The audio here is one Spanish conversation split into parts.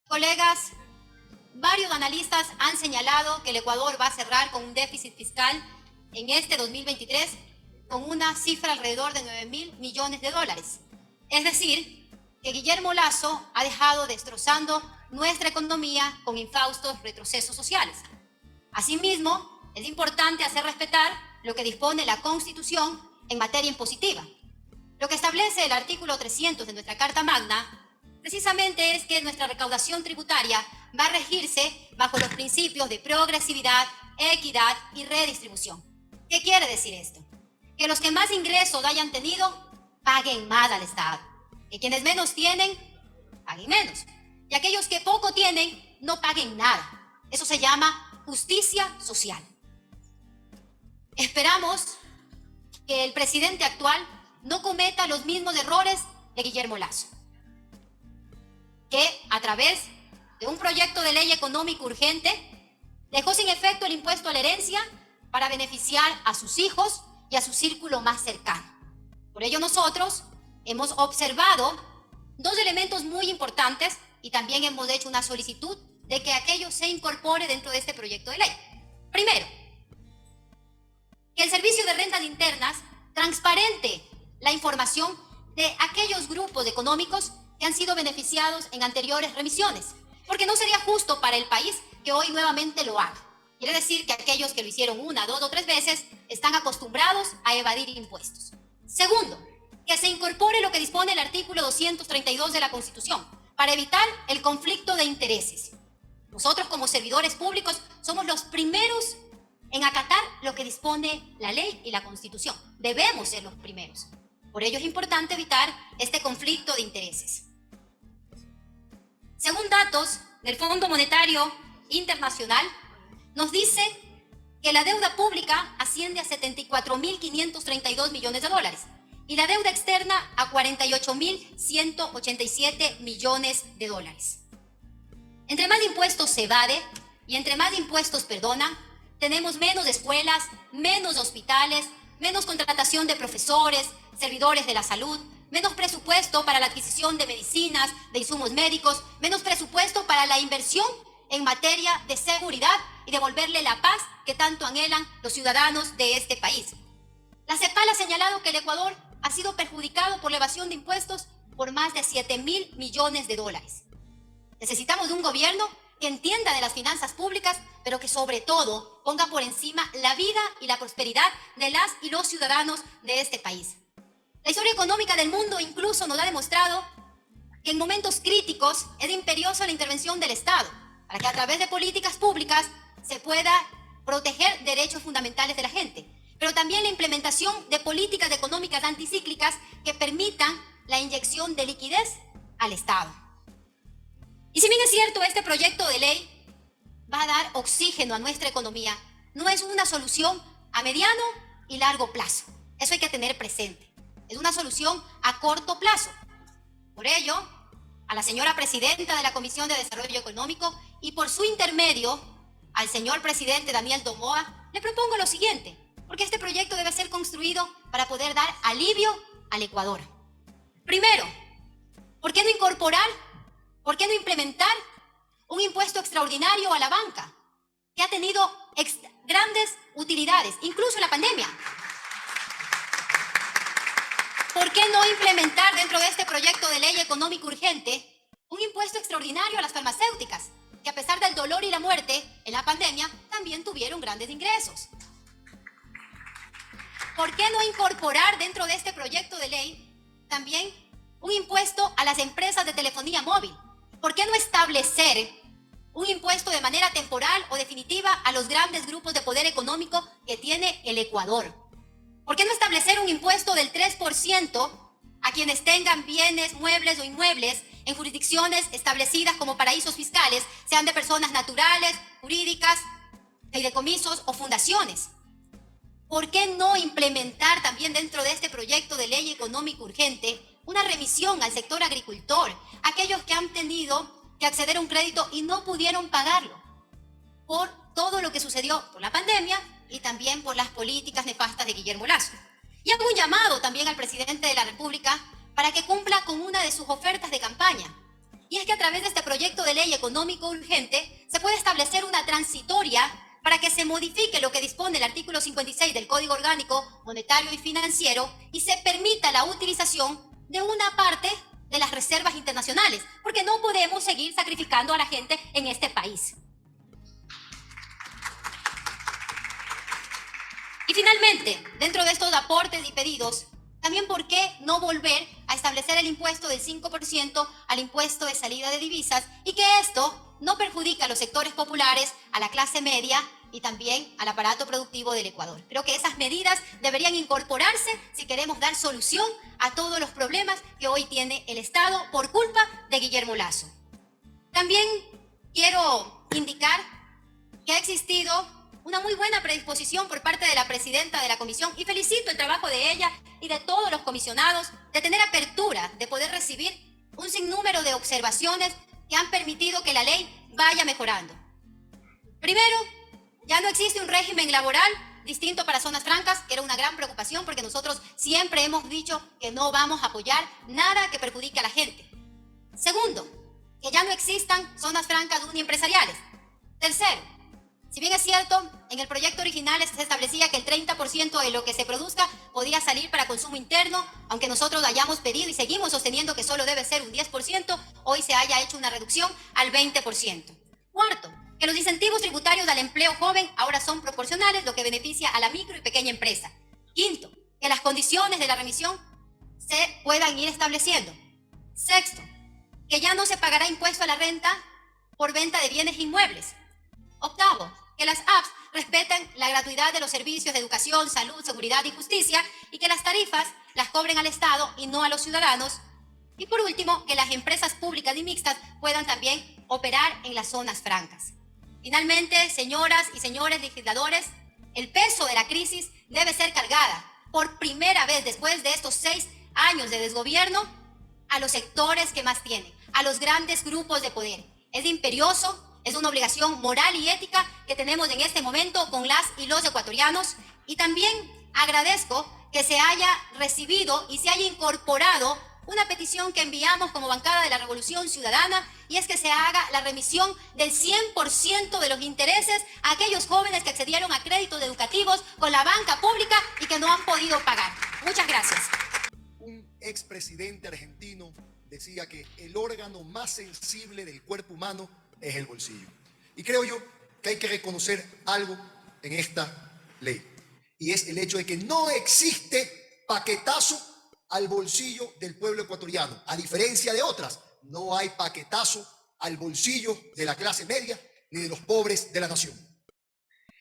Colegas, varios analistas han señalado que el Ecuador va a cerrar con un déficit fiscal en este 2023 con una cifra alrededor de 9.000 millones de dólares. Es decir, que Guillermo Lasso ha dejado destrozando nuestra economía con infaustos retrocesos sociales. Asimismo, es importante hacer respetar lo que dispone la Constitución en materia impositiva. Lo que establece el artículo 300 de nuestra Carta Magna precisamente es que nuestra recaudación tributaria va a regirse bajo los principios de progresividad, equidad y redistribución. ¿Qué quiere decir esto? Que los que más ingresos hayan tenido paguen más al Estado, que quienes menos tienen paguen menos, y aquellos que poco tienen no paguen nada. Eso se llama justicia social. Esperamos que el presidente actual no cometa los mismos errores de Guillermo Lasso, que a través de un proyecto de ley económico urgente dejó sin efecto el impuesto a la herencia para beneficiar a sus hijos y a su círculo más cercano. Por ello nosotros hemos observado dos elementos muy importantes y también hemos hecho una solicitud de que aquello se incorpore dentro de este proyecto de ley. Primero, que el Servicio de Rentas Internas transparente la información de aquellos grupos económicos que han sido beneficiados en anteriores remisiones, porque no sería justo para el país que hoy nuevamente lo haga. Quiere decir que aquellos que lo hicieron una, dos o tres veces están acostumbrados a evadir impuestos. Segundo, que se incorpore lo que dispone el artículo 232 de la Constitución para evitar el conflicto de intereses. Nosotros como servidores públicos somos los primeros en acatar lo que dispone la ley y la Constitución. Debemos ser los primeros. Por ello es importante evitar este conflicto de intereses. Según datos del Fondo Monetario Internacional, nos dice que la deuda pública asciende a 74.532 millones de dólares y la deuda externa a 48.187 millones de dólares. Entre más impuestos se evade y entre más impuestos perdona, tenemos menos escuelas, menos hospitales, menos contratación de profesores, servidores de la salud, menos presupuesto para la adquisición de medicinas, de insumos médicos, menos presupuesto para la inversión en materia de seguridad y devolverle la paz que tanto anhelan los ciudadanos de este país. La CEPAL ha señalado que el Ecuador ha sido perjudicado por la evasión de impuestos por más de 7.000 millones de dólares. Necesitamos de un gobierno que entienda de las finanzas públicas, pero que sobre todo ponga por encima la vida y la prosperidad de las y los ciudadanos de este país. La historia económica del mundo incluso nos ha demostrado que en momentos críticos es imperiosa la intervención del Estado para que a través de políticas públicas se pueda proteger derechos fundamentales de la gente, pero también la implementación de políticas económicas anticíclicas que permitan la inyección de liquidez al Estado. Y si bien es cierto, este proyecto de ley va a dar oxígeno a nuestra economía, no es una solución a mediano y largo plazo. Eso hay que tener presente. Es una solución a corto plazo. Por ello, a la señora presidenta de la Comisión de Desarrollo Económico y por su intermedio, al señor presidente Daniel Noboa, le propongo lo siguiente, porque este proyecto debe ser construido para poder dar alivio al Ecuador. Primero, ¿por qué no incorporar, por qué no implementar un impuesto extraordinario a la banca, que ha tenido grandes utilidades, incluso en la pandemia? ¿Por qué no implementar dentro de este proyecto de ley económico urgente un impuesto extraordinario a las farmacéuticas, que a pesar del dolor y la muerte en la pandemia también tuvieron grandes ingresos? ¿Por qué no incorporar dentro de este proyecto de ley también un impuesto a las empresas de telefonía móvil? ¿Por qué no establecer un impuesto de manera temporal o definitiva a los grandes grupos de poder económico que tiene el Ecuador? ¿Por qué no establecer un impuesto del 3% a quienes tengan bienes, muebles o inmuebles en jurisdicciones establecidas como paraísos fiscales, sean de personas naturales, jurídicas, fideicomisos o fundaciones? ¿Por qué no implementar también dentro de este proyecto de ley económico urgente una remisión al sector agricultor, aquellos que han tenido que acceder a un crédito y no pudieron pagarlo por todo lo que sucedió por la pandemia y también por las políticas nefastas de Guillermo Lasso? Y hago un llamado también al presidente de la República para que cumpla con una de sus ofertas de campaña, y es que a través de este proyecto de ley económico urgente se puede establecer una transitoria para que se modifique lo que dispone el artículo 56 del Código Orgánico Monetario y Financiero y se permita la utilización de una parte de las reservas internacionales, porque no podemos seguir sacrificando a la gente en este país. Y finalmente, dentro de estos aportes y pedidos, también por qué no volver a establecer el impuesto del 5% al impuesto de salida de divisas y que esto no perjudica a los sectores populares, a la clase media y también al aparato productivo del Ecuador. Creo que esas medidas deberían incorporarse si queremos dar solución a todos los problemas que hoy tiene el Estado por culpa de Guillermo Lasso. También quiero indicar que ha existido una muy buena predisposición por parte de la presidenta de la comisión y felicito el trabajo de ella y de todos los comisionados de tener apertura, de poder recibir un sinnúmero de observaciones que han permitido que la ley vaya mejorando. Primero, ya no existe un régimen laboral distinto para zonas francas, que era una gran preocupación porque nosotros siempre hemos dicho que no vamos a apoyar nada que perjudique a la gente. Segundo, que ya no existan zonas francas uniempresariales. Tercero, si bien es cierto, en el proyecto original se establecía que el 30% de lo que se produzca podía salir para consumo interno, aunque nosotros hayamos pedido y seguimos sosteniendo que solo debe ser un 10%, hoy se haya hecho una reducción al 20%. Cuarto, que los incentivos tributarios al empleo joven ahora son proporcionales, lo que beneficia a la micro y pequeña empresa. Quinto, que las condiciones de la remisión se puedan ir estableciendo. Sexto, que ya no se pagará impuesto a la renta por venta de bienes inmuebles. Octavo, que las apps respeten la gratuidad de los servicios de educación, salud, seguridad y justicia y que las tarifas las cobren al Estado y no a los ciudadanos. Y por último, que las empresas públicas y mixtas puedan también operar en las zonas francas. Finalmente, señoras y señores legisladores, el peso de la crisis debe ser cargada por primera vez después de estos 6 años de desgobierno a los sectores que más tienen, a los grandes grupos de poder. Es imperioso. Es una obligación moral y ética que tenemos en este momento con las y los ecuatorianos y también agradezco que se haya recibido y se haya incorporado una petición que enviamos como bancada de la Revolución Ciudadana y es que se haga la remisión del 100% de los intereses a aquellos jóvenes que accedieron a créditos educativos con la banca pública y que no han podido pagar. Muchas gracias. Un expresidente argentino decía que el órgano más sensible del cuerpo humano es el bolsillo. Y creo yo que hay que reconocer algo en esta ley, y es el hecho de que no existe paquetazo al bolsillo del pueblo ecuatoriano. A diferencia de otras, no hay paquetazo al bolsillo de la clase media ni de los pobres de la nación.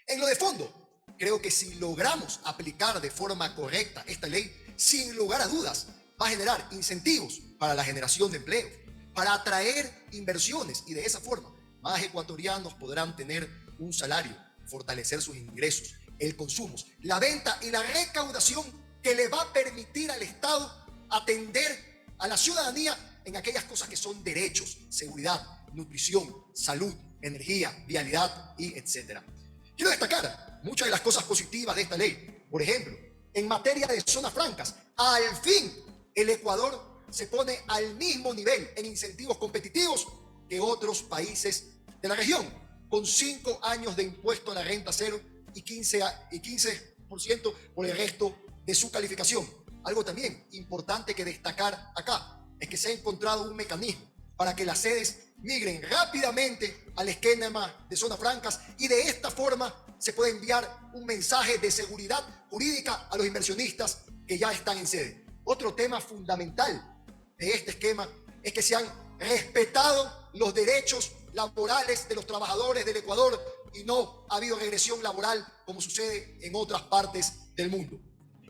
En lo de fondo, creo que si logramos aplicar de forma correcta esta ley, sin lugar a dudas, va a generar incentivos para la generación de empleo, para atraer inversiones y de esa forma más ecuatorianos podrán tener un salario, fortalecer sus ingresos, el consumo, la venta y la recaudación que le va a permitir al Estado atender a la ciudadanía en aquellas cosas que son derechos, seguridad, nutrición, salud, energía, vialidad y etcétera. Quiero destacar muchas de las cosas positivas de esta ley. Por ejemplo, en materia de zonas francas, al fin el Ecuador se pone al mismo nivel en incentivos competitivos que otros países de la región, con 5 años de impuesto a la renta cero y 15% por el resto de su calificación. Algo también importante que destacar acá es que se ha encontrado un mecanismo para que las sedes migren rápidamente al esquema de zonas francas y de esta forma se puede enviar un mensaje de seguridad jurídica a los inversionistas que ya están en sede. Otro tema fundamental de este esquema es que se han respetado los derechos laborales de los trabajadores del Ecuador y no ha habido regresión laboral como sucede en otras partes del mundo.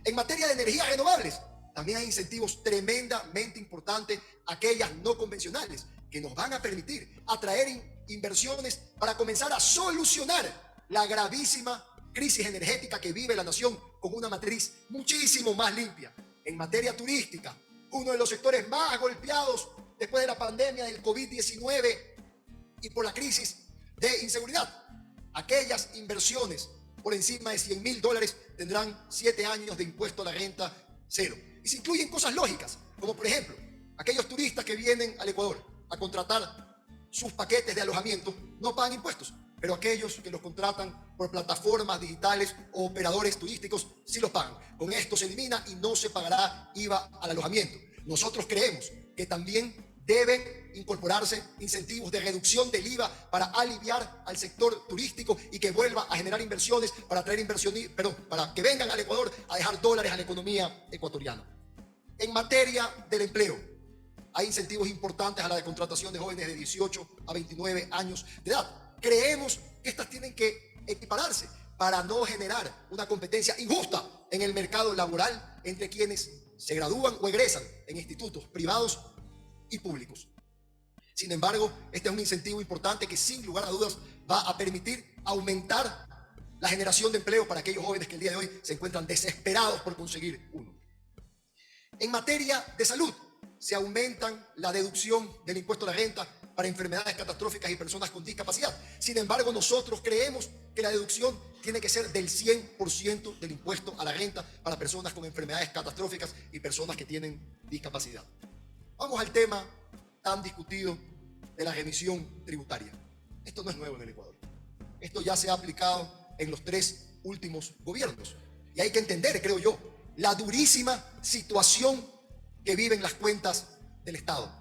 En materia de energías renovables, también hay incentivos tremendamente importantes, aquellas no convencionales, que nos van a permitir atraer inversiones para comenzar a solucionar la gravísima crisis energética que vive la nación con una matriz muchísimo más limpia. En materia turística, uno de los sectores más golpeados después de la pandemia del COVID-19 y por la crisis de inseguridad. Aquellas inversiones por encima de $100.000 tendrán 7 años de impuesto a la renta cero. Y se incluyen cosas lógicas, como por ejemplo, aquellos turistas que vienen al Ecuador a contratar sus paquetes de alojamiento no pagan impuestos, pero aquellos que los contratan por plataformas digitales o operadores turísticos sí los pagan. Con esto se elimina y no se pagará IVA al alojamiento. Nosotros creemos que también deben incorporarse incentivos de reducción del IVA para aliviar al sector turístico y que vuelva a generar inversiones para atraer para que vengan al Ecuador a dejar dólares a la economía ecuatoriana. En materia del empleo, hay incentivos importantes a la contratación de jóvenes de 18 a 29 años de edad. Creemos que estas tienen que equipararse para no generar una competencia injusta en el mercado laboral entre quienes se gradúan o egresan en institutos privados y públicos. Sin embargo, este es un incentivo importante que sin lugar a dudas va a permitir aumentar la generación de empleo para aquellos jóvenes que el día de hoy se encuentran desesperados por conseguir uno. En materia de salud, se aumentan la deducción del impuesto a la renta para enfermedades catastróficas y personas con discapacidad. Sin embargo, nosotros creemos que la deducción tiene que ser del 100% del impuesto a la renta para personas con enfermedades catastróficas y personas que tienen discapacidad. Vamos al tema tan discutido de la remisión tributaria. Esto no es nuevo en el Ecuador. Esto ya se ha aplicado en los 3 últimos gobiernos. Y hay que entender, creo yo, la durísima situación que viven las cuentas del Estado.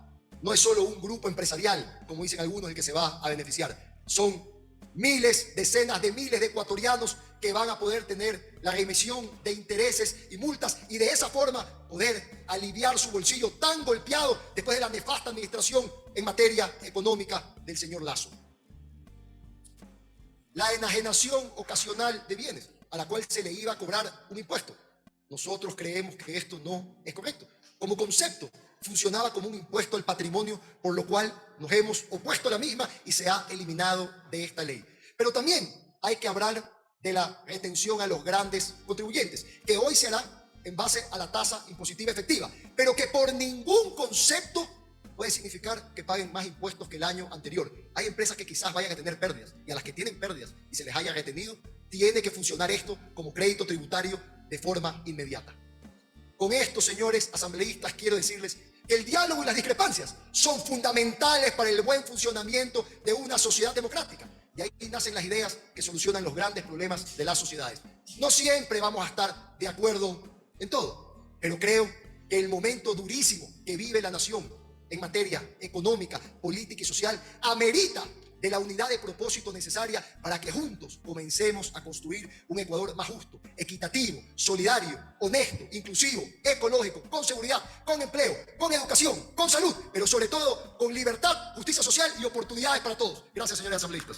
No es solo un grupo empresarial, como dicen algunos, el que se va a beneficiar. Son miles, decenas de miles de ecuatorianos que van a poder tener la remisión de intereses y multas y de esa forma poder aliviar su bolsillo tan golpeado después de la nefasta administración en materia económica del señor Lasso. La enajenación ocasional de bienes, a la cual se le iba a cobrar un impuesto. Nosotros creemos que esto no es correcto. Como concepto, funcionaba como un impuesto al patrimonio, por lo cual nos hemos opuesto a la misma y se ha eliminado de esta ley. Pero también hay que hablar de la retención a los grandes contribuyentes, que hoy se hará en base a la tasa impositiva efectiva, pero que por ningún concepto puede significar que paguen más impuestos que el año anterior. Hay empresas que quizás vayan a tener pérdidas, y a las que tienen pérdidas y se les haya retenido, tiene que funcionar esto como crédito tributario de forma inmediata. Con esto, señores asambleístas, quiero decirles que el diálogo y las discrepancias son fundamentales para el buen funcionamiento de una sociedad democrática. Y ahí nacen las ideas que solucionan los grandes problemas de las sociedades. No siempre vamos a estar de acuerdo en todo, pero creo que el momento durísimo que vive la nación en materia económica, política y social amerita de la unidad de propósito necesaria para que juntos comencemos a construir un Ecuador más justo, equitativo, solidario, honesto, inclusivo, ecológico, con seguridad, con empleo, con educación, con salud, pero sobre todo con libertad, justicia social y oportunidades para todos. Gracias, señores asambleístas.